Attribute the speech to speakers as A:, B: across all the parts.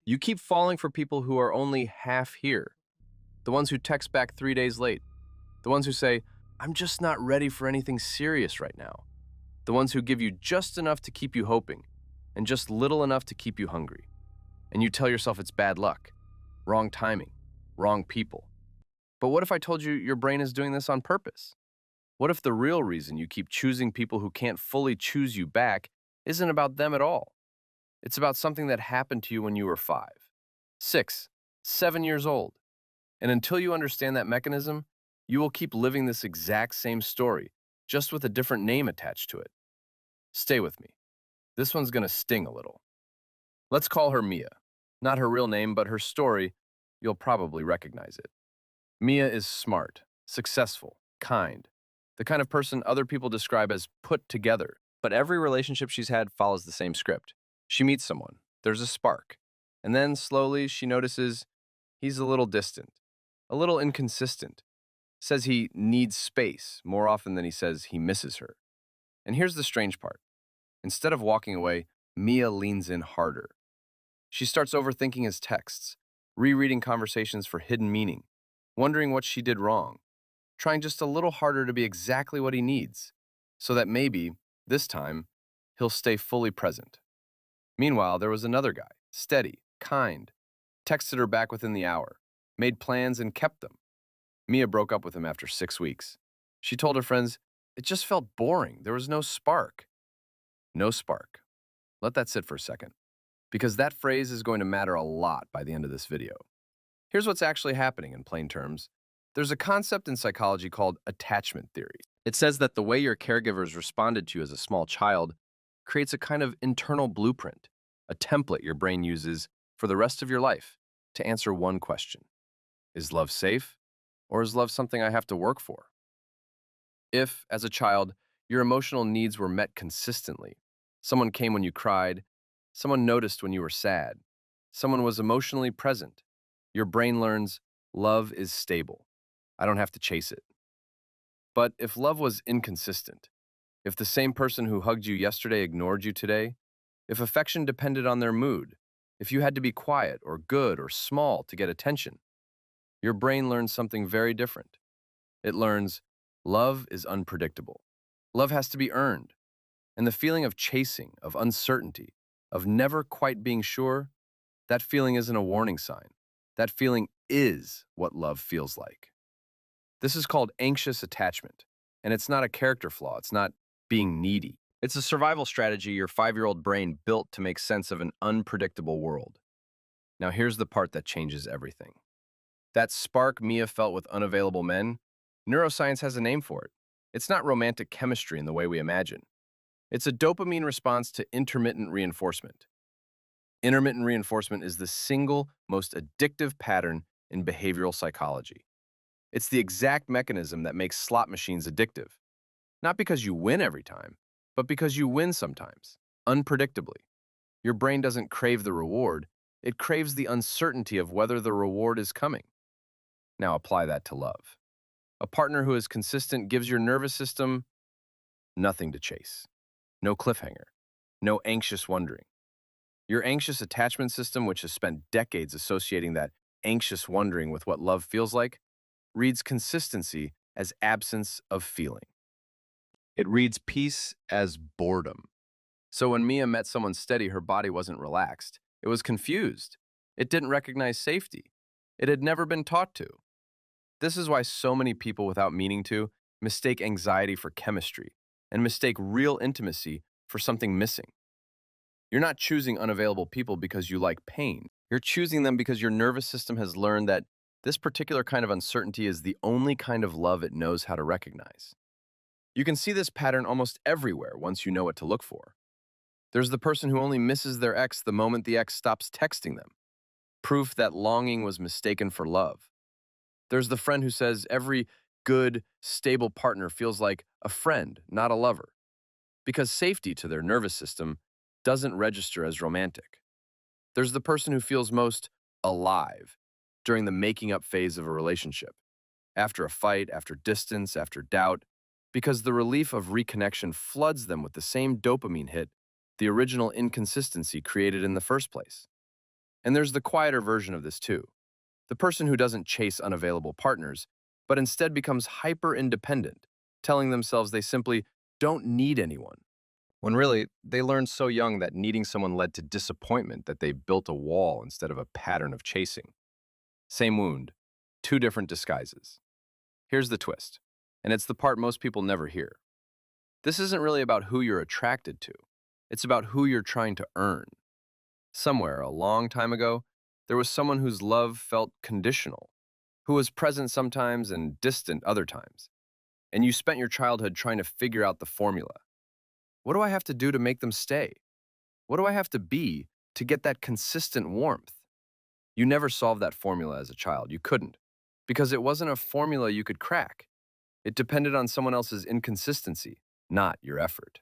A: You keep falling for people who are only half here. The ones who text back 3 days late. The ones who say, I'm just not ready for anything serious right now. The ones who give you just enough to keep you hoping and just little enough to keep you hungry. And you tell yourself it's bad luck, wrong timing, wrong people. But what if I told you your brain is doing this on purpose? What if the real reason you keep choosing people who can't fully choose you back isn't about them at all? It's about something that happened to you when you were 5, 6, 7 years old. And until you understand that mechanism, you will keep living this exact same story, just with a different name attached to it. Stay with me. This one's gonna sting a little. Let's call her Mia. Not her real name, but her story, you'll probably recognize it. Mia is smart, successful, kind, the kind of person other people describe as put together. But every relationship she's had follows the same script. She meets someone, there's a spark, and then slowly she notices he's a little distant, a little inconsistent, says he needs space more often than he says he misses her. And here's the strange part. Instead of walking away, Mia leans in harder. She starts overthinking his texts, rereading conversations for hidden meaning, wondering what she did wrong, trying just a little harder to be exactly what he needs, so that maybe, this time, he'll stay fully present. Meanwhile, there was another guy, steady, kind, texted her back within the hour, made plans and kept them. Mia broke up with him after 6 weeks. She told her friends, it just felt boring. There was no spark. No spark. Let that sit for a second, because that phrase is going to matter a lot by the end of this video. Here's what's actually happening in plain terms. There's a concept in psychology called attachment theory. It says that the way your caregivers responded to you as a small child creates a kind of internal blueprint, a template your brain uses for the rest of your life to answer one question. Is love safe, or is love something I have to work for? If, as a child, your emotional needs were met consistently, someone came when you cried, someone noticed when you were sad, someone was emotionally present, your brain learns love is stable. I don't have to chase it. But if love was inconsistent, if the same person who hugged you yesterday ignored you today, if affection depended on their mood, if you had to be quiet or good or small to get attention, your brain learns something very different. It learns love is unpredictable. Love has to be earned. And the feeling of chasing, of uncertainty, of never quite being sure, that feeling isn't a warning sign. That feeling is what love feels like. This is called anxious attachment, and it's not a character flaw. It's not being needy. It's a survival strategy your 5-year-old brain built to make sense of an unpredictable world. Now here's the part that changes everything. That spark Mia felt with unavailable men, neuroscience has a name for it. It's not romantic chemistry in the way we imagine. It's a dopamine response to intermittent reinforcement. Intermittent reinforcement is the single most addictive pattern in behavioral psychology. It's the exact mechanism that makes slot machines addictive. Not because you win every time, but because you win sometimes, unpredictably. Your brain doesn't crave the reward, it craves the uncertainty of whether the reward is coming. Now apply that to love. A partner who is consistent gives your nervous system nothing to chase. No cliffhanger. No anxious wondering. Your anxious attachment system, which has spent decades associating that anxious wondering with what love feels like, reads consistency as absence of feeling. It reads peace as boredom. So when Mia met someone steady, her body wasn't relaxed. It was confused. It didn't recognize safety. It had never been taught to. This is why so many people without meaning to mistake anxiety for chemistry and mistake real intimacy for something missing. You're not choosing unavailable people because you like pain. You're choosing them because your nervous system has learned that this particular kind of uncertainty is the only kind of love it knows how to recognize. You can see this pattern almost everywhere once you know what to look for. There's the person who only misses their ex the moment the ex stops texting them. Proof that longing was mistaken for love. There's the friend who says every good, stable partner feels like a friend, not a lover, because safety to their nervous system doesn't register as romantic. There's the person who feels most alive during the making up phase of a relationship, after a fight, after distance, after doubt, because the relief of reconnection floods them with the same dopamine hit the original inconsistency created in the first place. And there's the quieter version of this too. The person who doesn't chase unavailable partners, but instead becomes hyper-independent, telling themselves they simply don't need anyone. When really, they learned so young that needing someone led to disappointment that they built a wall instead of a pattern of chasing. Same wound, two different disguises. Here's the twist, and it's the part most people never hear. This isn't really about who you're attracted to. It's about who you're trying to earn. Somewhere, a long time ago, there was someone whose love felt conditional, who was present sometimes and distant other times. And you spent your childhood trying to figure out the formula. What do I have to do to make them stay? What do I have to be to get that consistent warmth? You never solved that formula as a child. You couldn't, because it wasn't a formula you could crack. It depended on someone else's inconsistency, not your effort.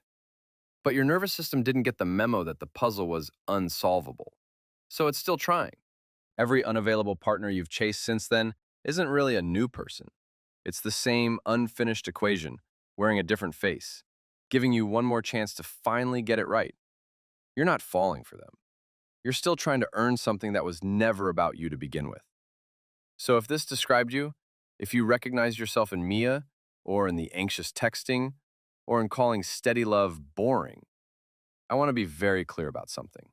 A: But your nervous system didn't get the memo that the puzzle was unsolvable. So it's still trying. Every unavailable partner you've chased since then isn't really a new person. It's the same unfinished equation, wearing a different face, giving you one more chance to finally get it right. You're not falling for them. You're still trying to earn something that was never about you to begin with. So if this described you, if you recognize yourself in Mia, or in the anxious texting, or in calling steady love boring, I want to be very clear about something.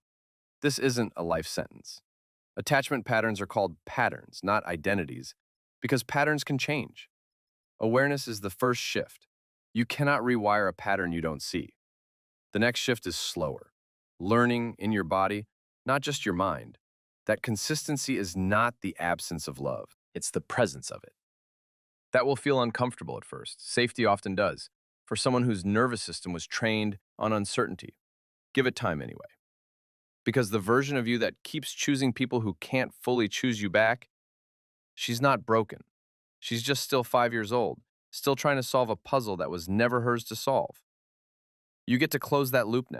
A: This isn't a life sentence. Attachment patterns are called patterns, not identities, because patterns can change. Awareness is the first shift. You cannot rewire a pattern you don't see. The next shift is slower. Learning in your body, not just your mind, that consistency is not the absence of love, it's the presence of it. That will feel uncomfortable at first. Safety often does, for someone whose nervous system was trained on uncertainty. Give it time anyway. Because the version of you that keeps choosing people who can't fully choose you back, she's not broken. She's just still 5 years old, still trying to solve a puzzle that was never hers to solve. You get to close that loop now.